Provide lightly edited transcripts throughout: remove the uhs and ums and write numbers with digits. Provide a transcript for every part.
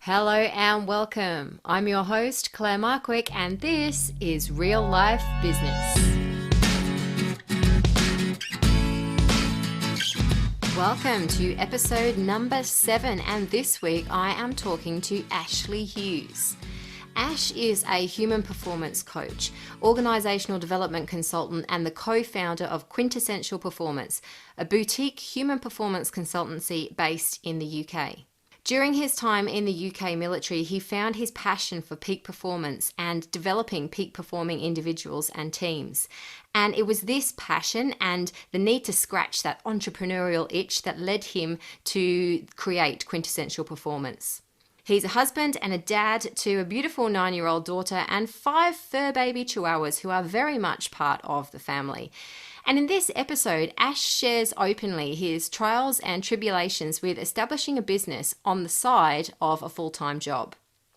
Hello and welcome. I'm your host, Claire Markwick, and this is Real Life Business. Welcome to episode number 7, and this week I am talking to Ashley Hughes. Ash is a human performance coach, organisational development consultant, and the co-founder of Quintessential Performance, a boutique human performance consultancy based in the UK. During his time in the UK military, he found his passion for peak performance and developing peak performing individuals and teams. And it was this passion and the need to scratch that entrepreneurial itch that led him to create Quintessential Performance. He's a husband and a dad to a beautiful 9-year-old daughter and 5 fur baby chihuahuas who are very much part of the family. And in this episode, Ash shares openly his trials and tribulations with establishing a business on the side of a full-time job.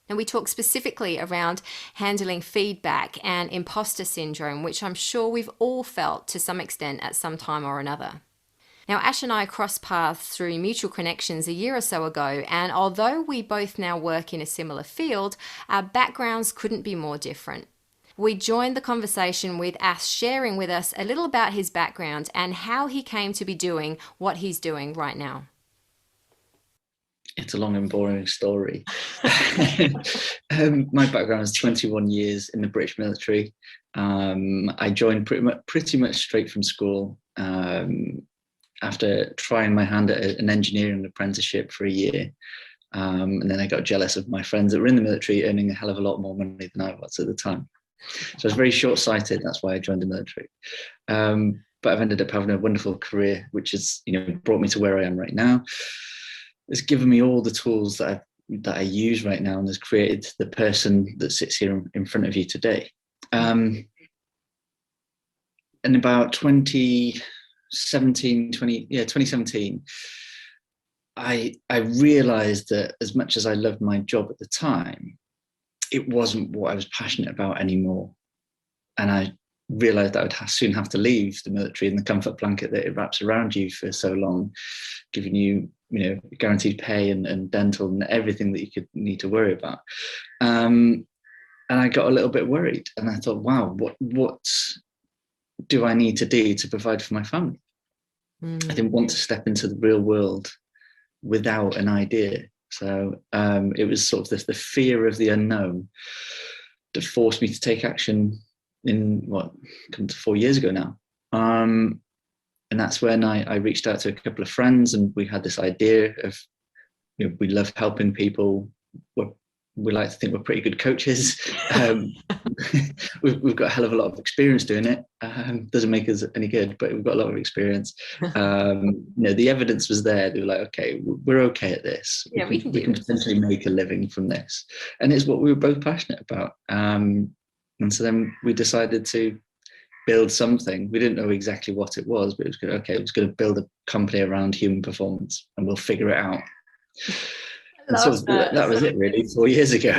And we talk specifically around handling feedback and imposter syndrome, which I'm sure we've all felt to some extent at some time or another. Now, Ash and I crossed paths through mutual connections a year or so ago, and although we both now work in a similar field, our backgrounds couldn't be more different. We joined the conversation with Ash sharing with us a little about his background and how he came to be doing what he's doing right now. It's a long and boring story. My background is 21 years in the British military. I joined pretty much straight from school after trying my hand at an engineering apprenticeship for a year. And then I got jealous of my friends that were in the military earning a hell of a lot more money than I was at the time. So I was very short-sighted. That's why I joined the military. But I've ended up having a wonderful career, which has, brought me to where I am right now. It's given me all the tools that I use right now and has created the person that sits here in front of you today. In about 2017, I realized that as much as I loved my job at the time, it wasn't what I was passionate about anymore. And I realized that I would soon have to leave the military and the comfort blanket that it wraps around you for so long, giving you, guaranteed pay and dental and everything that you could need to worry about. And I got a little bit worried and I thought, wow, what do I need to do to provide for my family? I didn't want to step into the real world without an idea. So it was sort of the fear of the unknown that forced me to take action in come to 4 years ago now. And that's when I reached out to a couple of friends and we had this idea of, we love helping people. We like to think we're pretty good coaches. We've got a hell of a lot of experience doing it. Doesn't make us any good, but we've got a lot of experience. The evidence was there. They were like, okay, we're okay at this. Yeah, we can potentially make a living from this. And it's what we were both passionate about. And so then we decided to build something. We didn't know exactly what it was, but it was good. Okay, it was going to build a company around human performance and we'll figure it out. And so that was it really 4 years ago.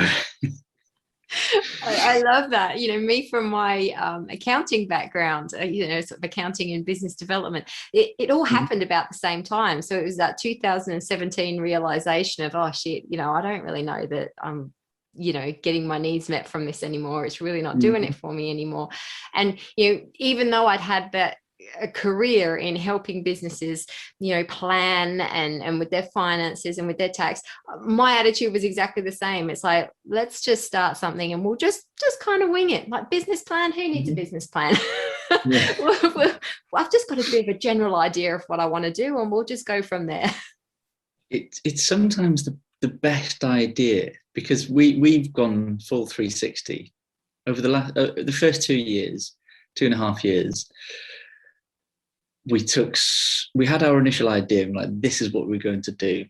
I love that. Me from my accounting background, sort of accounting and business development, it all happened about the same time. So it was that 2017 realization of, oh shit, I don't really know that I'm, getting my needs met from this anymore. It's really not doing it for me anymore. And, even though I'd had that a career in helping businesses, plan and with their finances and with their tax, my attitude was exactly the same. It's like, let's just start something and we'll just kind of wing it. Like, business plan, who needs a business plan? I've just got a bit of a general idea of what I want to do and we'll just go from there. It's sometimes the best idea, because we've gone full 360 over the first 2.5 years. We had our initial idea, like, this is what we're going to do.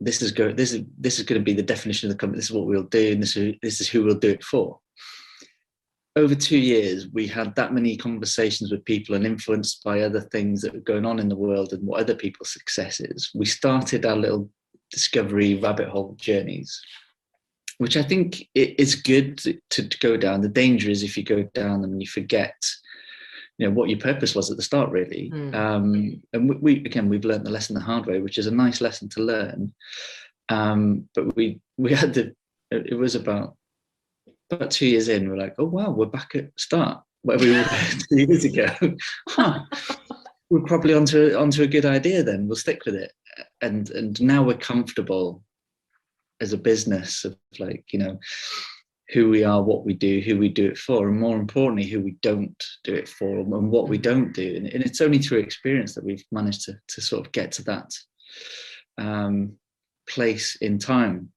This is going to be the definition of the company. This is what we'll do, and this is who we'll do it for. Over 2 years, we had that many conversations with people and influenced by other things that were going on in the world and what other people's success is. We started our little discovery rabbit hole journeys, which I think is good to go down. The danger is if you go down them and you forget what your purpose was at the start, really. And we've learned the lesson the hard way, which is a nice lesson to learn. But we had it was about 2 years in, we're like, oh wow, we're back at start where we were 2 years ago. Huh. We're probably onto a good idea then. We'll stick with it. And now we're comfortable as a business of like, who we are, what we do, who we do it for, and more importantly, who we don't do it for and what we don't do. And it's only through experience that we've managed to sort of get to that place in time.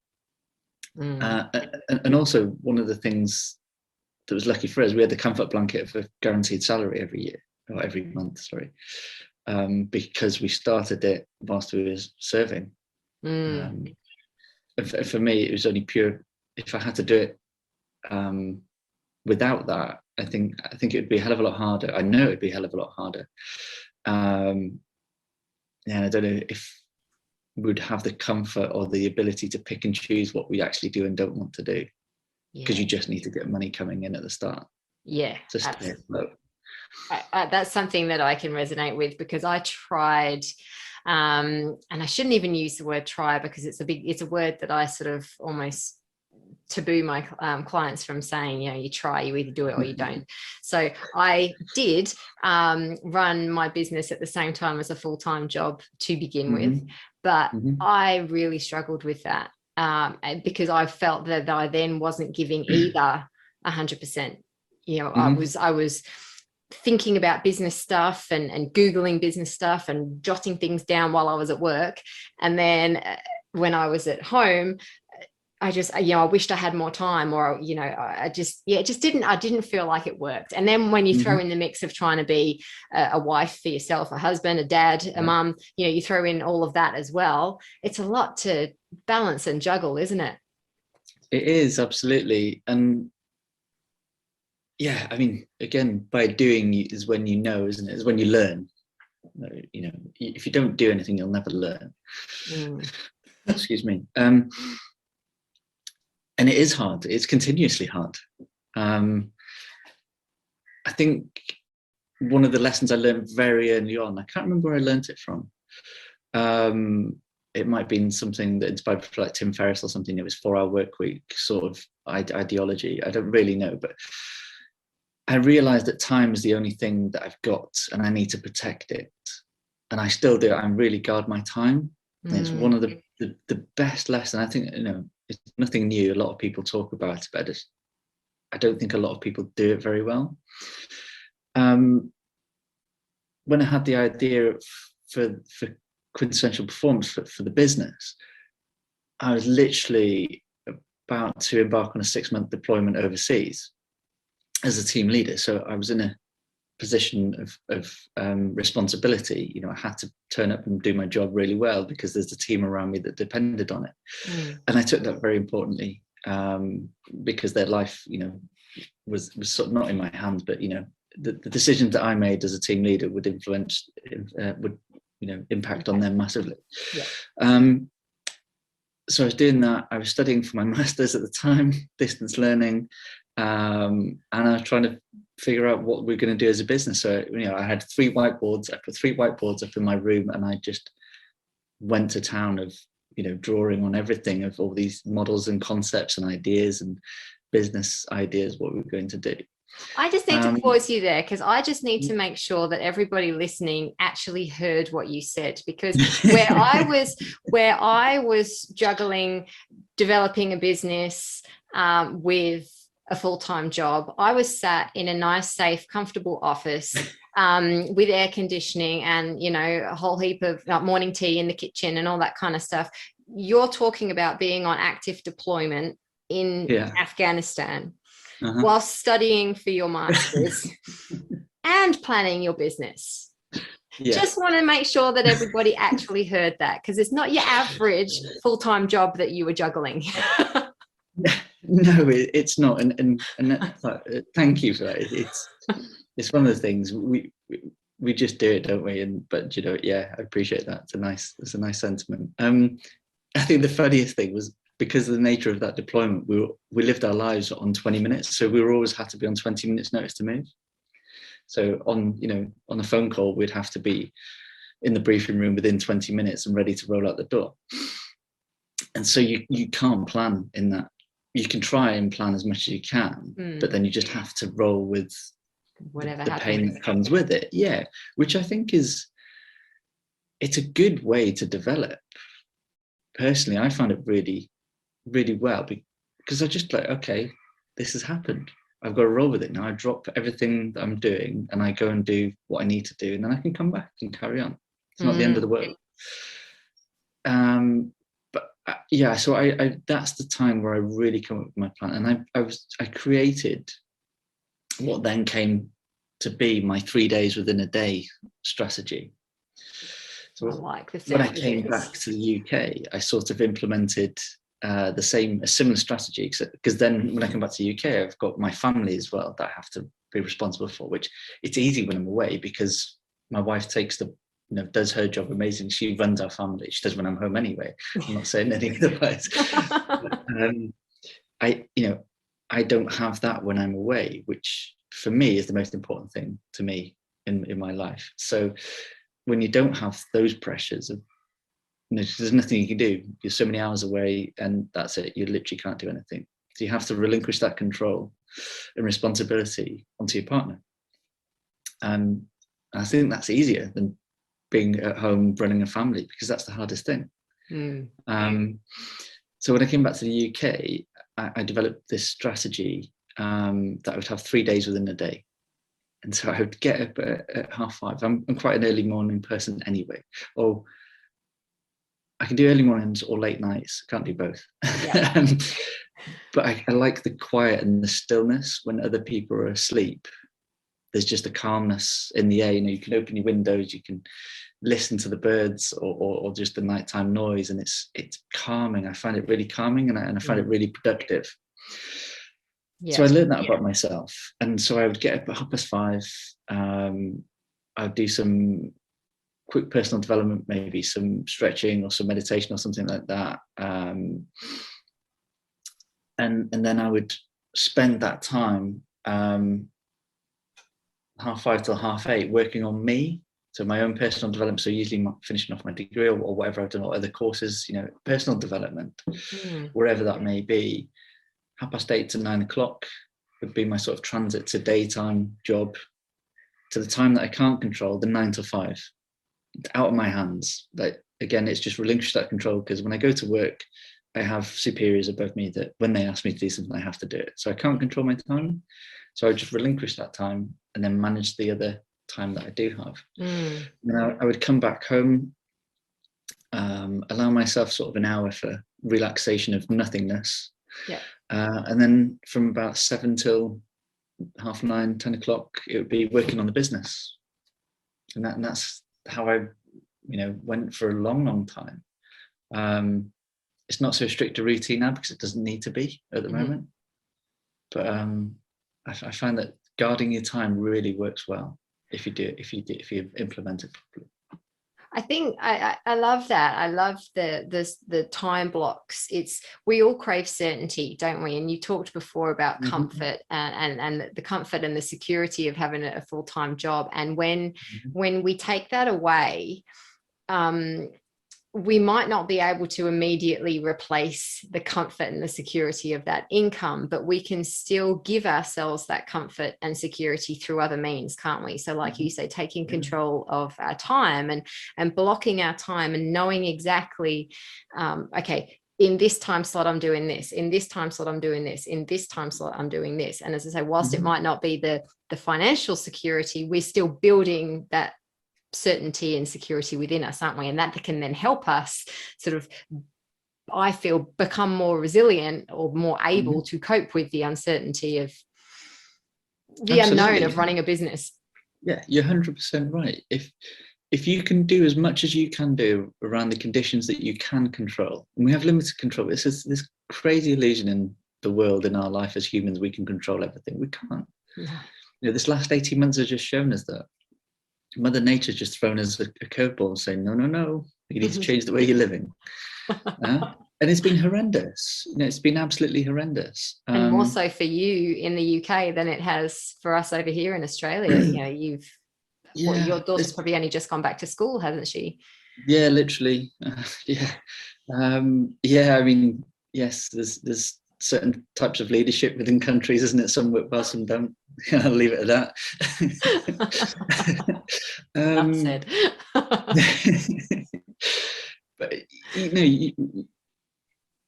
And also one of the things that was lucky for us, we had the comfort blanket of a guaranteed salary every month, sorry, because we started it whilst we were serving. For me, it was only pure. If I had to do it without that, I think it would be a hell of a lot harder. I know it'd be a hell of a lot harder. Yeah, I don't know if we'd have the comfort or the ability to pick and choose what we actually do and don't want to do, because you just need to get money coming in at the start. Yeah, absolutely. That's something that I can resonate with, because I tried, and I shouldn't even use the word try, because it's a word that I sort of almost taboo my clients from saying. You try, you either do it or you don't. So I did run my business at the same time as a full-time job to begin with, but I really struggled with that because I felt that I then wasn't giving either 100%. I was thinking about business stuff and Googling business stuff and jotting things down while I was at work. And then when I was at home, I just, I wished I had more time, or, I didn't feel like it worked. And then when you throw in the mix of trying to be a wife for yourself, a husband, a dad, a mum, you throw in all of that as well. It's a lot to balance and juggle, isn't it? It is, absolutely. And yeah, I mean, again, by doing is when you know, isn't it? It's when you learn. If you don't do anything, you'll never learn. Excuse me. And it is hard. It's continuously hard. I think one of the lessons I learned very early on, I can't remember where I learned it from. It might have been something that inspired people like Tim Ferriss or something. It was 4-hour work week sort of ideology. I don't really know, but I realized that time is the only thing that I've got and I need to protect it. And I still do. I really guard my time. And it's one of the best lessons. I think, it's nothing new. A lot of people talk about it, but I don't think a lot of people do it very well. When I had the idea for quintessential performance for the business, I was literally about to embark on a 6-month deployment overseas as a team leader. So I was in a position of responsibility. I had to turn up and do my job really well because there's a team around me that depended on it. And I took that very importantly because their life, was sort of not in my hands, but the decisions that I made as a team leader would influence, impact on them massively. So I was doing that. I was studying for my master's at the time, distance learning, and I was trying to figure out what we're going to do as a business. So, I had 3 whiteboards. I put 3 whiteboards up in my room, and I just went to town of, drawing on everything, of all these models and concepts and ideas and business ideas, what we were going to do. I just need to pause you there, because I just need to make sure that everybody listening actually heard what you said, because where I was juggling developing a business with a full-time job, I was sat in a nice, safe, comfortable office with air conditioning and, a whole heap of morning tea in the kitchen and all that kind of stuff. You're talking about being on active deployment in Afghanistan while studying for your master's and planning your business. Just want to make sure that everybody actually heard that, because it's not your average full-time job that you were juggling. No, it's not, and thank you for that. It's one of the things we just do it, don't we? But I appreciate that. It's a nice sentiment. I think the funniest thing was, because of the nature of that deployment, we lived our lives on 20 minutes, so we always had to be on 20 minutes notice to move. So on a phone call, we'd have to be in the briefing room within 20 minutes and ready to roll out the door. And so you can't plan in that. You can try and plan as much as you can, but then you just have to roll with whatever the happens. pain that comes with it. Yeah, which I think it's a good way to develop. Personally, I find it really, really well, because I just like, okay, this has happened. I've got to roll with it now. I drop everything that I'm doing and I go and do what I need to do, and then I can come back and carry on. It's not the end of the world. But yeah, so I that's the time where I really come up with my plan, and I created what then came to be my 3 days within a day strategy. So I like the when I came back to the UK, I sort of implemented a similar strategy, because then when I come back to the UK, I've got my family as well that I have to be responsible for, which it's easy when I'm away because my wife takes does her job amazing. She runs our family. She does when I'm home anyway. I'm not saying any otherwise. I don't have that when I'm away, which for me is the most important thing to me in my life. So when you don't have those pressures of, there's nothing you can do. You're so many hours away and that's it. You literally can't do anything. So you have to relinquish that control and responsibility onto your partner. And I think that's easier than being at home running a family, because that's the hardest thing. So when I came back to the UK, I developed this strategy that I would have 3 days within a day. And so I would get up at 5:30. I'm quite an early morning person anyway. Or I can do early mornings or late nights. I can't do both. Yeah. But I like the quiet and the stillness when other people are asleep. There's just a calmness in the air. You can open your windows, you can listen to the birds or just the nighttime noise, and it's calming. I find it really calming, and I find it really productive. So I learned that about myself, and so I would get up at 5:30. I'd do some quick personal development, maybe some stretching or some meditation or something like that, and then I would spend that time 5:30 till 8:30 working on me. So my own personal development. So usually finishing off my degree or whatever I've done, or other courses, personal development, wherever that may be. 8:30 to 9 o'clock would be my sort of transit to daytime job, to the time that I can't control, the 9 to 5. It's out of my hands. Like, again, it's just relinquish that control, because when I go to work, I have superiors above me that when they ask me to do something, I have to do it. So I can't control my time. So I just relinquish that time and then manage the other time that I do have. And I would come back home, allow myself sort of an hour for relaxation of nothingness. And then from about 7 till 9:30, 10 o'clock, it would be working on the business. And that's how I, went for a long, long time. It's not so strict a routine now because it doesn't need to be at the moment. But I find that guarding your time really works well if you implement it properly. I think I love that. I love the time blocks. We all crave certainty, don't we? And you talked before about comfort and the comfort and the security of having a full-time job. And when we take that away, we might not be able to immediately replace the comfort and the security of that income, but we can still give ourselves that comfort and security through other means, can't we? So like you say, taking control of our time and blocking our time and knowing exactly, okay, in this time slot, I'm doing this, in this time slot, I'm doing this, in this time slot, I'm doing this. And as I say, whilst it might not be the financial security, we're still building that certainty and security within us, aren't we? And that can then help us sort of, I feel, become more resilient or more able to cope with the uncertainty of the unknown of running a business. Yeah, you're 100% right. If you can do as much as you can do around the conditions that you can control, and we have limited control, this is this crazy illusion in the world, in our life as humans, we can control everything. We can't. This last 18 months has just shown us that Mother Nature's just thrown us a curveball, saying, no, you need to change the way you're living. And it's been horrendous. It's been absolutely horrendous. And more so for you in the UK than it has for us over here in Australia. Your daughter's probably only just gone back to school, hasn't she? Yeah, literally. Yeah. Yeah, I mean, yes, there's certain types of leadership within countries, isn't it? Some work well, some don't. I'll leave it at that. Enough said. But you know,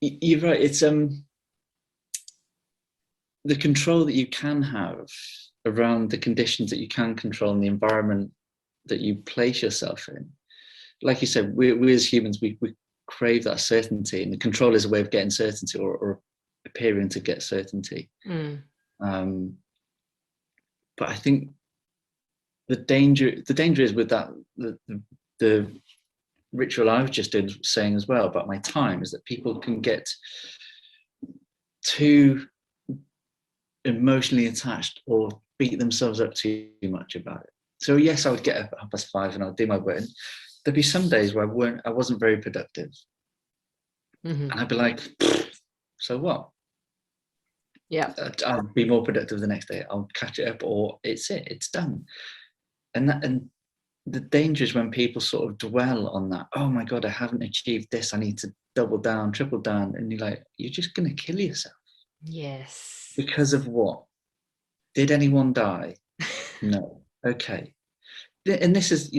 you're right. It's the control that you can have around the conditions that you can control and the environment that you place yourself in. Like you said, we as humans, we crave that certainty, and the control is a way of getting certainty or appearing to get certainty. But I think the danger is with that, the ritual I was just saying as well about my time, is that people can get too emotionally attached or beat themselves up too much about it. So yes, I would get up at 5:30 and I'd do my work. There'd be some days where I wasn't very productive. And I'd be like, so what? Yeah. I'll be more productive the next day. I'll catch it up, or it's done. And the danger is when people sort of dwell on that. Oh my God, I haven't achieved this. I need to double down, triple down. And you're like, you're just going to kill yourself. Yes. Because of what? Did anyone die? No. Okay. And this is,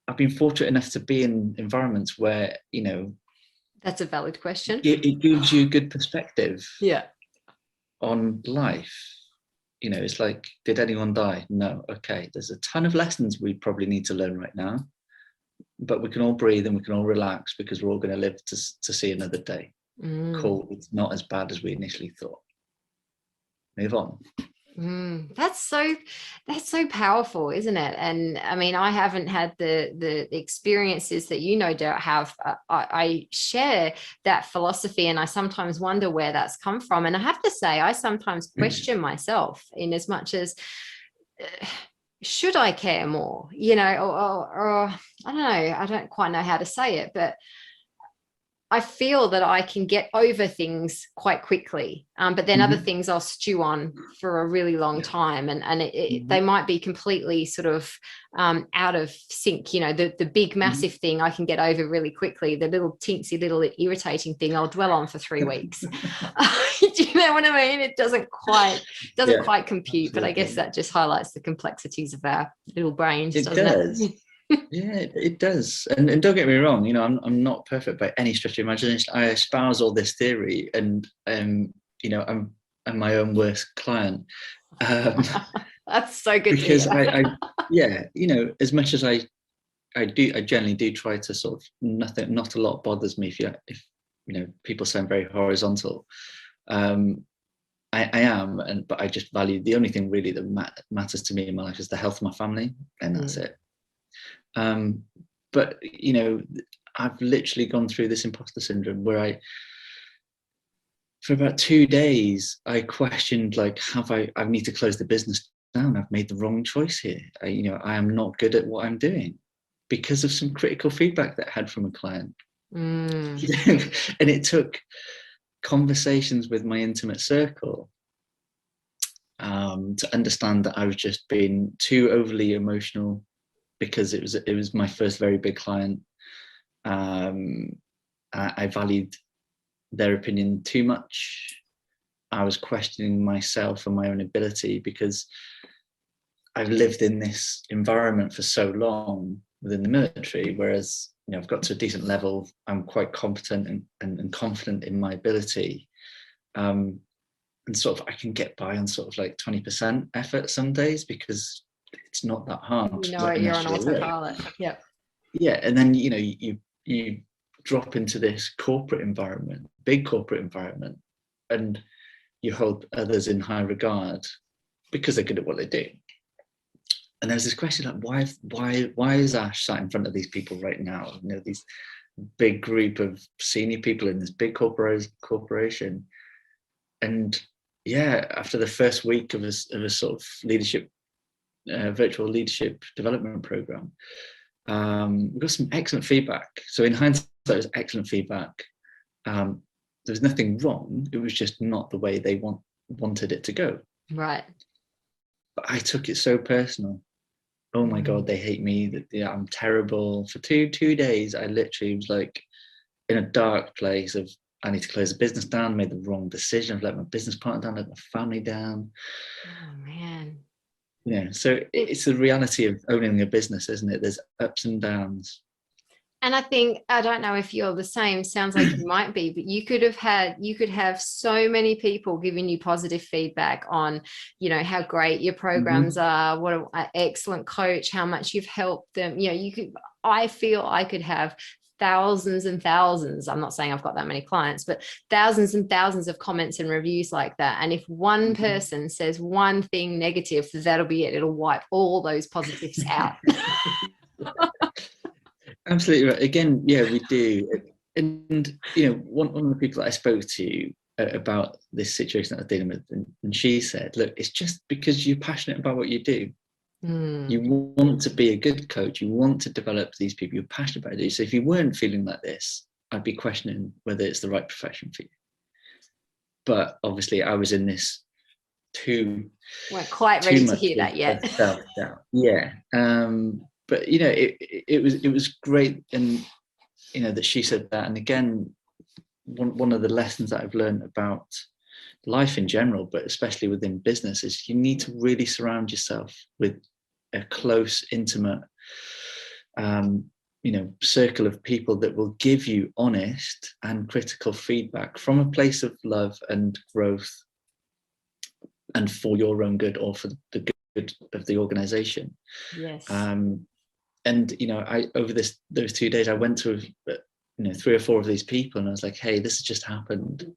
I've been fortunate enough to be in environments where, that's a valid question. it gives you good perspective. Yeah. On life. It's like, did anyone die? No. Okay. There's a ton of lessons we probably need to learn right now, but we can all breathe and we can all relax because we're all going to live to see another day. Cool. It's not as bad as we initially thought. Move on. That's so powerful, isn't it? And I mean, I haven't had the experiences that you no doubt have. I share that philosophy, and I sometimes wonder where that's come from. And I have to say, I sometimes question myself in as much as should I care more, or I don't know, I don't quite know how to say it, but I feel that I can get over things quite quickly, but then other things I'll stew on for a really long time, and they might be completely sort of out of sync. The big massive thing I can get over really quickly. The little teensy little irritating thing I'll dwell on for 3 weeks. Do you know what I mean? It doesn't quite compute, absolutely. But I guess that just highlights the complexities of our little brains. It does. Yeah, it does. And don't get me wrong, I'm not perfect by any stretch of imagination. I espouse all this theory, and I'm my own worst client. That's so good because as much as I generally do try to sort of not a lot bothers me if people sound very horizontal. I am, but I just value the only thing really that matters to me in my life is the health of my family, and that's it. But I've literally gone through this imposter syndrome where for about 2 days, I questioned, like, I need to close the business down. I've made the wrong choice here. I am not good at what I'm doing because of some critical feedback that I had from a client. And it took conversations with my intimate circle to understand that I was just being too overly emotional, because it was my first very big client. I valued their opinion too much. I was questioning myself and my own ability because I've lived in this environment for so long within the military, whereas I've got to a decent level. I'm quite competent and confident in my ability. And sort of I can get by on sort of like 20% effort some days because it's not that hard. You're on autopilot. Yeah. Yeah. And then, you drop into this corporate environment, big corporate environment, and you hold others in high regard because they're good at what they do. And there's this question like, why is Ash sat in front of these people right now? These big group of senior people in this big corporation. And yeah, after the first week of a sort of leadership, virtual leadership development program, we got some excellent feedback. So in hindsight, it was excellent feedback. There was nothing wrong. It was just not the way they wanted it to go. Right. But I took it so personal. Oh my God, they hate me. I'm terrible. For two days, I literally was like, in a dark place of, I need to close the business down, made the wrong decision, I've let my business partner down, let my family down. Oh man. Yeah, so it's the reality of owning a business, isn't it? There's ups and downs. And I think, I don't know if you're the same, sounds like you might be, but you could have so many people giving you positive feedback on, you know, how great your programs are, what an excellent coach, how much you've helped them. You know, I feel I could have thousands and thousands, I'm not saying I've got that many clients, but thousands and thousands of comments and reviews like that. And if one person says one thing negative, that'll be it. It'll wipe all those positives out. Absolutely right. Again, yeah, we do. And, you know, one of the people that I spoke to about this situation that I was dealing with, and she said, look, it's just because you're passionate about what you do. You want to be a good coach. You want to develop these people. You're passionate about it. So if you weren't feeling like this, I'd be questioning whether it's the right profession for you. But obviously I was in this weren't quite ready to hear that yet. Self-doubt. Yeah. But you know, it was great, and you know that she said that. And again, one of the lessons that I've learned about life in general, but especially within business, is you need to really surround yourself with a close, intimate, you know, circle of people that will give you honest and critical feedback from a place of love and growth, and for your own good or for the good of the organization. Yes. And you know, over those 2 days, I went to, you know, 3 or 4 of these people, and I was like, hey, this has just happened.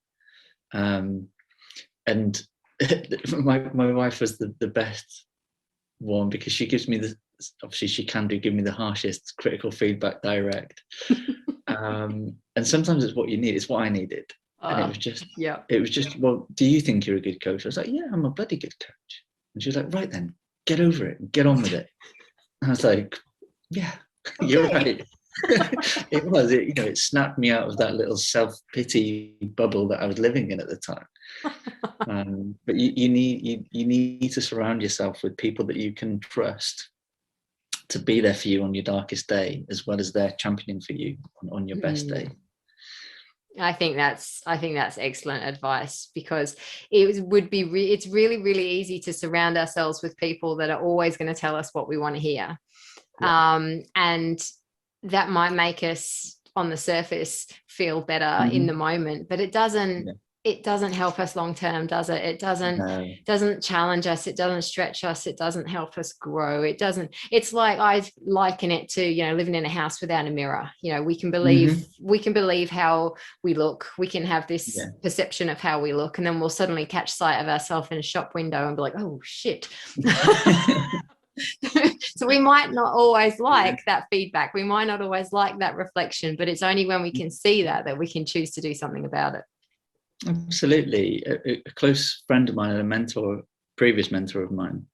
And my wife was the best one, because she gives me obviously she can give me the harshest critical feedback direct. And sometimes it's what you need. It's what I needed. And it was just, well, do you think you're a good coach? I was like, yeah, I'm a bloody good coach. And she was like, right then, get over it, get on with it. And I was like, yeah, you're right. It was, you know, it snapped me out of that little self-pity bubble that I was living in at the time. But you need to surround yourself with people that you can trust to be there for you on your darkest day, as well as they're championing for you on your best day. I think that's excellent advice, because it's really, really easy to surround ourselves with people that are always going to tell us what we want to hear. And that might make us on the surface feel better in the moment, but it doesn't help us long term, does it? It doesn't challenge us, it doesn't stretch us, it doesn't help us grow. It's like, I liken it to, you know, living in a house without a mirror. You know, we can believe how we look, we can have this perception of how we look, and then we'll suddenly catch sight of ourselves in a shop window and be like, oh shit. So we might not always like that feedback, we might not always like that reflection, but it's only when we can see that we can choose to do something about it. Absolutely. A close friend of mine and a previous mentor of mine,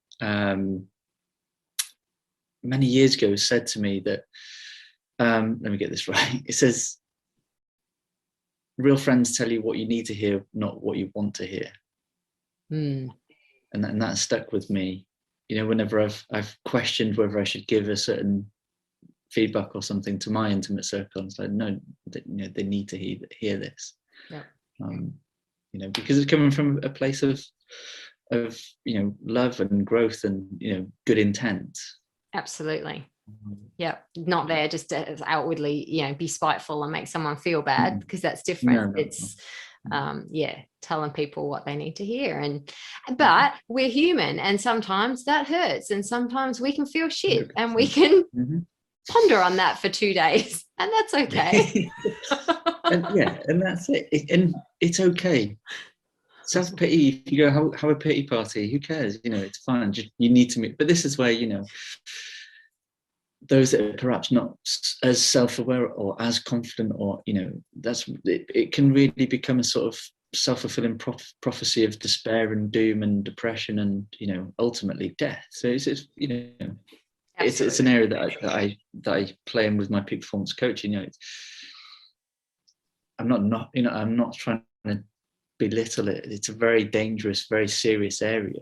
many years ago, said to me that, let me get this right. It says, real friends tell you what you need to hear, not what you want to hear. And that stuck with me. You know, whenever I've questioned whether I should give a certain feedback or something to my intimate circle, it's like, no, you know, they need to hear this. You know, because it's coming from a place of you know, love and growth and, you know, good intent. Absolutely. Not there just to outwardly, you know, be spiteful and make someone feel bad, because that's different. It's telling people what they need to hear. But we're human, and sometimes that hurts, and sometimes we can feel shit, and we can ponder on that for 2 days, and that's okay. and that's it. And it's okay. Self-pity, if you go have a pity party, who cares? You know, it's fine. Just, you need to meet. But this is where, you know, those that are perhaps not as self-aware or as confident, or, you know, it can really become a sort of self-fulfilling prophecy of despair and doom and depression and, you know, ultimately death. So it's you know, it's an area that I play in with my peak performance coaching. You know, I'm not trying to belittle it. It's a very dangerous, very serious area,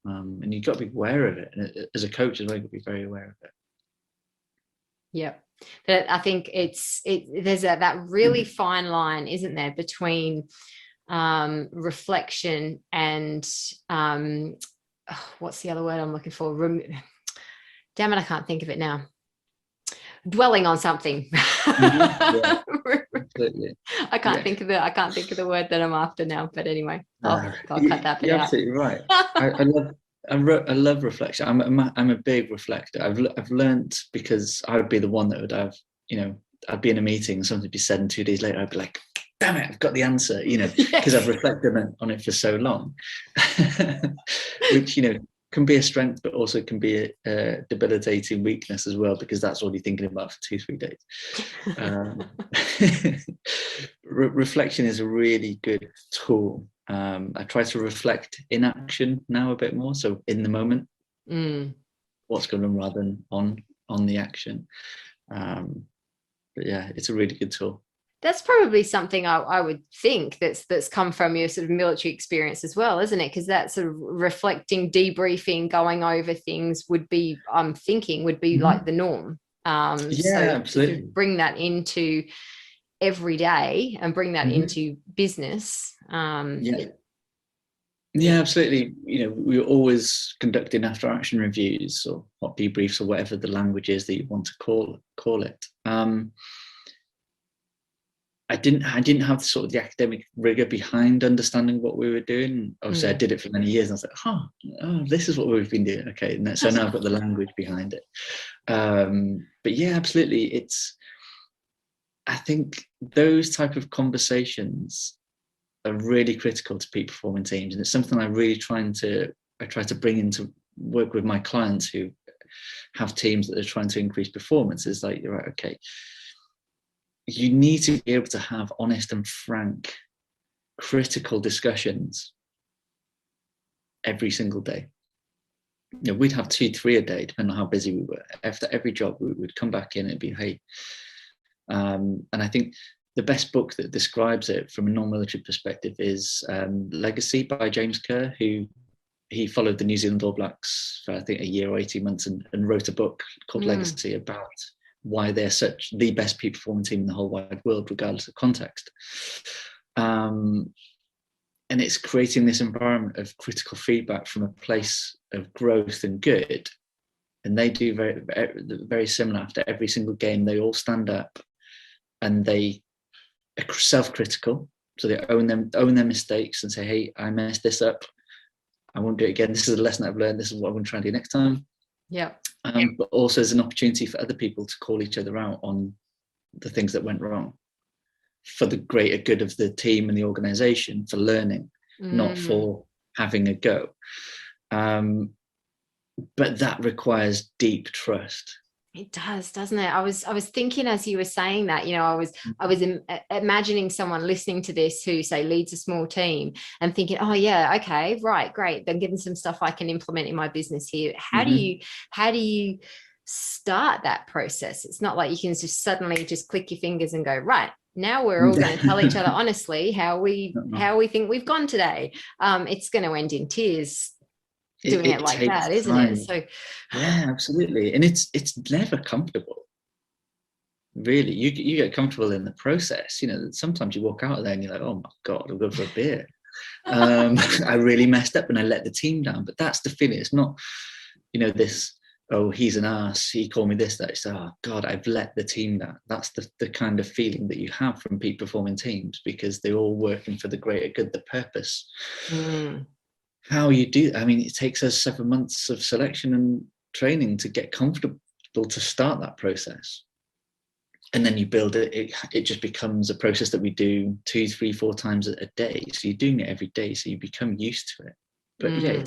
and you've got to be aware of it. And as a coach as well, you've got to be very aware of it. Yep, But I think there's that really fine line, isn't there, between reflection and what's the other word I'm looking for? Damn it, I can't think of it now. Dwelling on something. Yeah, absolutely. I can't think of the word that I'm after now. But anyway, I'll cut that bit You're out. absolutely right. I love reflection. I'm a big reflector. I've learned, because I would be the one that would have, I'd be in a meeting, something would be said, and 2 days later I'd be like, damn it, I've got the answer, because I've reflected on it for so long, which, can be a strength, but also can be a debilitating weakness as well, because that's all you're thinking about for 2-3 days. Reflection is a really good tool. I try to reflect in action now a bit more, so in the moment, what's going on, rather than on the action. But yeah, it's a really good tool. That's probably something I would think that's come from your sort of military experience as well, isn't it? Because that sort of reflecting, debriefing, going over things would be, I'm thinking, would be like the norm. So absolutely. to bring that into every day and bring that into business. Yeah, absolutely. We're always conducting after action reviews or hot debriefs, or whatever the language is that you want to call it. I didn't have sort of the academic rigor behind understanding what we were doing. Obviously, I did it for many years, and I was like, oh, this is what we've been doing. Okay, so now I've got the language behind it. But yeah, absolutely. I think those type of conversations are really critical to peak performing teams, and it's something I try to bring into work with my clients who have teams that are trying to increase performance. Is like, you're right, okay, you need to be able to have honest and frank, critical discussions every single day. We'd have 2-3 a day, depending on how busy we were. After every job, we would come back in and it'd be, hey. And I think the best book that describes it from a non-military perspective is Legacy by James Kerr, who he followed the New Zealand All Blacks for, I think, a year or 18 months and wrote a book called Legacy about why they're such the best peak performing team in the whole wide world, regardless of context. And it's creating this environment of critical feedback from a place of growth and good. And they do very, very similar. After every single game, they all stand up and they are self-critical. So they own their mistakes and say, hey, I messed this up. I won't do it again. This is a lesson I've learned. This is what I'm going to try and do next time. Yeah. But also as an opportunity for other people to call each other out on the things that went wrong for the greater good of the team and the organization, for learning, not for having a go. But that requires deep trust. It does, doesn't it? I was thinking as you were saying that, I was imagining someone listening to this who, say, leads a small team and thinking, oh yeah, okay, right, great. Then given some stuff I can implement in my business here. How do you start that process? It's not like you can just suddenly just click your fingers and go, right, now we're all going to tell each other honestly how we think we've gone today. It's going to end in tears. Doing it like that, isn't it? So yeah, absolutely. And it's never comfortable, really. You get comfortable in the process. Sometimes you walk out of there and you're like, oh my god, I'll go for a beer. I really messed up and I let the team down. But that's the feeling. It's not this, oh, he's an ass, he called me this, that. It's, oh god, I've let the team down. That's the kind of feeling that you have from peak performing teams, because they're all working for the greater good, the purpose. How you do, I mean, it takes us 7 months of selection and training to get comfortable to start that process. And then you build it just becomes a process that we do 2, 3, 4 times a day. So you're doing it every day, so you become used to it. But yeah,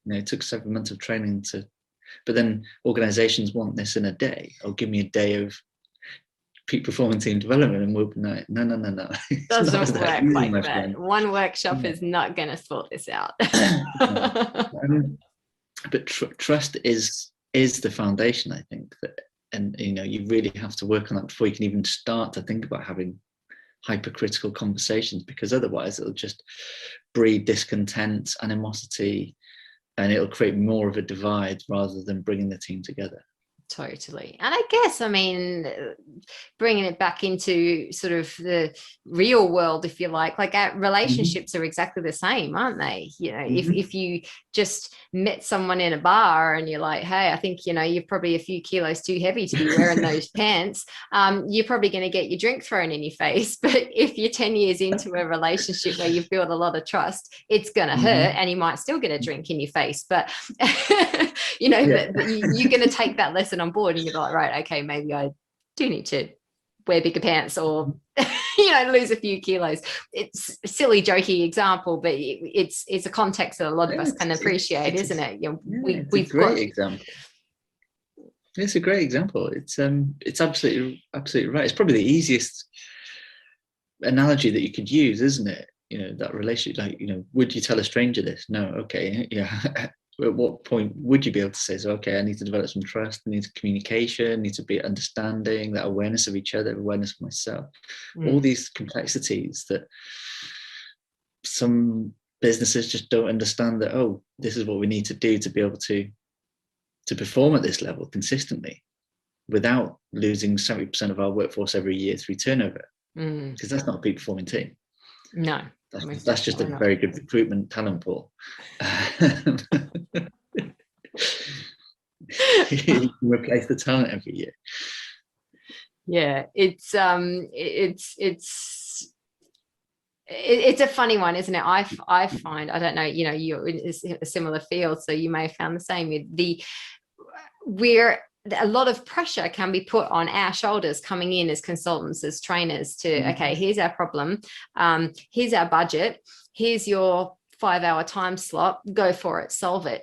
it took 7 months of training but then organizations want this in a day. Or give me a day of peak performing team development, and we'll be like, no. Doesn't work like that. Friend. One workshop is not going to sort this out. But trust is the foundation, I think. And you really have to work on that before you can even start to think about having hypercritical conversations, because otherwise it'll just breed discontent, animosity, and it'll create more of a divide rather than bringing the team together. Totally. And I guess, I mean, bringing it back into sort of the real world, if you like relationships are exactly the same, aren't they? You know, if you just met someone in a bar and you're like, hey, I think, you know, you're probably a few kilos too heavy to be wearing those pants, you're probably going to get your drink thrown in your face. But if you're 10 years into a relationship where you've built a lot of trust, it's going to hurt, and you might still get a drink in your face. But, you know, but you're going to take that lesson on board and you're like, right, okay, maybe I do need to wear bigger pants or, you know, lose a few kilos. It's a silly, jokey example, but it's a context that a lot of us can appreciate, isn't it? You know, we've a great got example. It's a great example. It's absolutely right. It's probably the easiest analogy that you could use, isn't it? You know, that relationship, like, you know, would you tell a stranger this? No. Okay. Yeah. At what point would you be able to say, so, okay, I need to develop some trust, I need communication, I need to be understanding, that awareness of each other, awareness of myself, all these complexities that some businesses just don't understand, that, oh, this is what we need to do to be able to perform at this level consistently without losing 70% of our workforce every year through turnover, because that's not a peak performing team. No. That's just a very good recruitment talent pool. You replace the talent every year. Yeah, it's a funny one, isn't it? I find, I don't know, you know, you're in a similar field, so you may have found the same with where a lot of pressure can be put on our shoulders coming in as consultants, as trainers, to okay, here's our problem, here's our budget, here's your 5-hour time slot, go for it, solve it.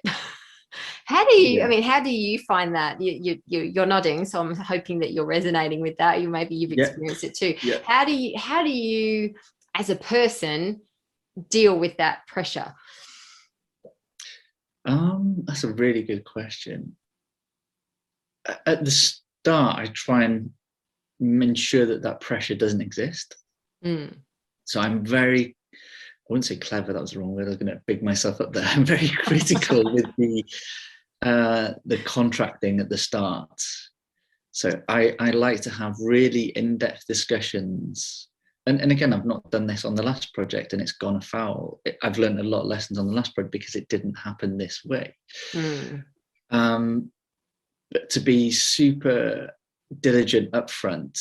How do you, I mean, how do you find that? You're nodding, so I'm hoping that you're resonating with that. Maybe you've experienced it too. How do you as a person deal with that pressure? That's a really good question. At the start, I try and ensure that pressure doesn't exist. So I'm very, I wouldn't say clever, that was the wrong word, I was going to big myself up there. I'm very critical with the contracting at the start. So I like to have really in-depth discussions. And again, I've not done this on the last project and it's gone afoul. I've learned a lot of lessons on the last project because it didn't happen this way. But to be super diligent upfront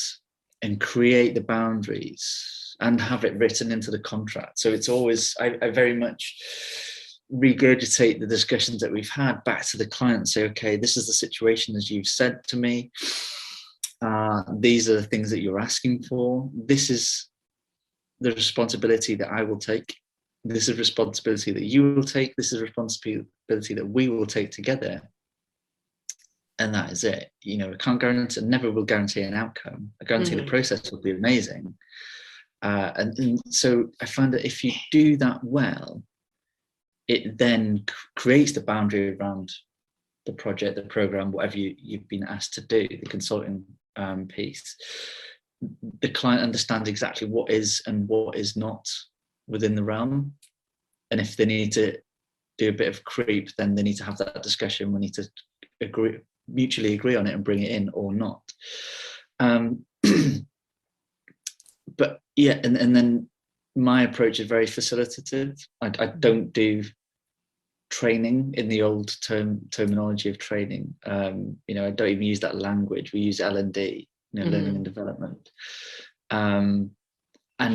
and create the boundaries and have it written into the contract. So it's always, I very much regurgitate the discussions that we've had back to the client and say, okay, this is the situation as you've said to me. These are the things that you're asking for. This is the responsibility that I will take. This is responsibility that you will take. This is responsibility that we will take together. And that is it. You know, I can't guarantee, never will guarantee an outcome. I guarantee the process will be amazing. And so I find that if you do that well, it then creates the boundary around the project, the program, whatever you've been asked to do, the consulting piece. The client understands exactly what is and what is not within the realm. And if they need to do a bit of creep, then they need to have that discussion. We need to mutually agree on it and bring it in or not. But yeah, and then my approach is very facilitative. I don't do training in the old terminology of training. You know, I don't even use that language. We use L&D, you know, learning and development. And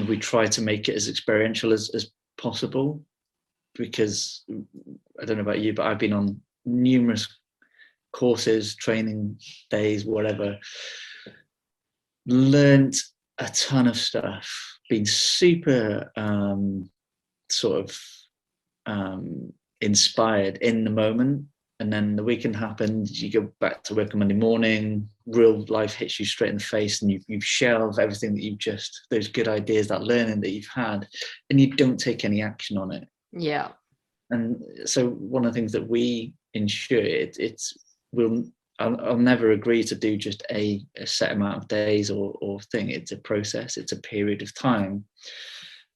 we try to make it as experiential as possible, because I don't know about you, but I've been on numerous courses, training days, whatever, learned a ton of stuff, been super inspired in the moment, and then the weekend happens, you go back to work on Monday morning, real life hits you straight in the face, and you've shelved everything that you've just, those good ideas, that learning that you've had, and you don't take any action on it. Yeah. And so one of the things that we ensure, I'll never agree to do just a set amount of days or thing. It's a process. It's a period of time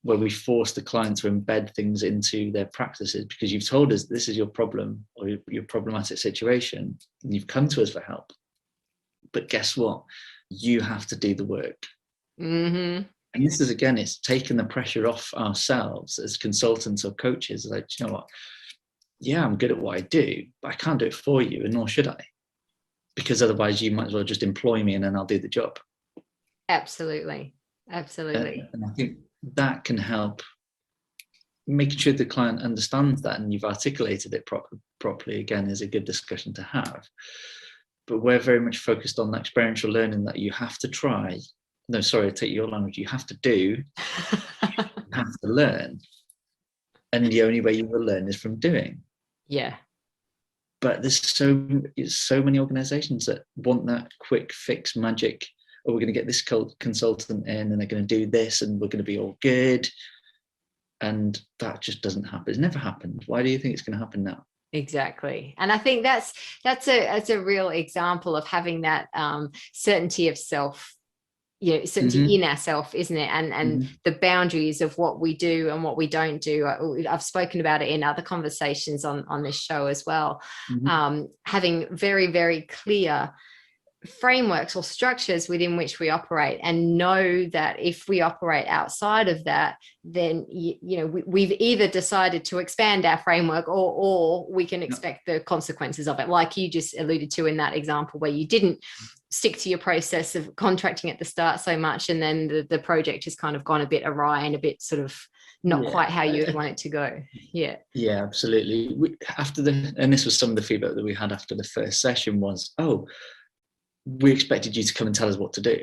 where we force the client to embed things into their practices, because you've told us this is your problem or your problematic situation, and you've come to us for help. but guess what? You have to do the work. Mm-hmm. And this is, again, it's taking the pressure off ourselves as consultants or coaches. Like, you know what? Yeah, I'm good at what I do, but I can't do it for you, and nor should I, because otherwise you might as well just employ me and then I'll do the job. Absolutely. And I think that can help making sure the client understands that, and you've articulated it properly, again, is a good discussion to have. But we're very much focused on that experiential learning that you have to try. No, sorry, I take your language. You have to do, you have to learn. And the only way you will learn is from doing. Yeah. But there's so many organizations that want that quick fix magic. Oh, we're going to get this consultant in and they're going to do this and we're going to be all good. And that just doesn't happen. It's never happened. Why do you think it's going to happen now? Exactly. And I think that's a real example of having that certainty of self, certainty in ourselves, isn't it? And the boundaries of what we do and what we don't do. I've spoken about it in other conversations on this show as well. Having very, very clear frameworks or structures within which we operate, and know that if we operate outside of that, then we've either decided to expand our framework or we can expect the consequences of it, like you just alluded to in that example where you didn't stick to your process of contracting at the start so much, and then the project has kind of gone a bit awry and a bit sort of not quite how you would want it to go. Yeah Absolutely. And this was some of the feedback that we had after the first session was, we expected you to come and tell us what to do.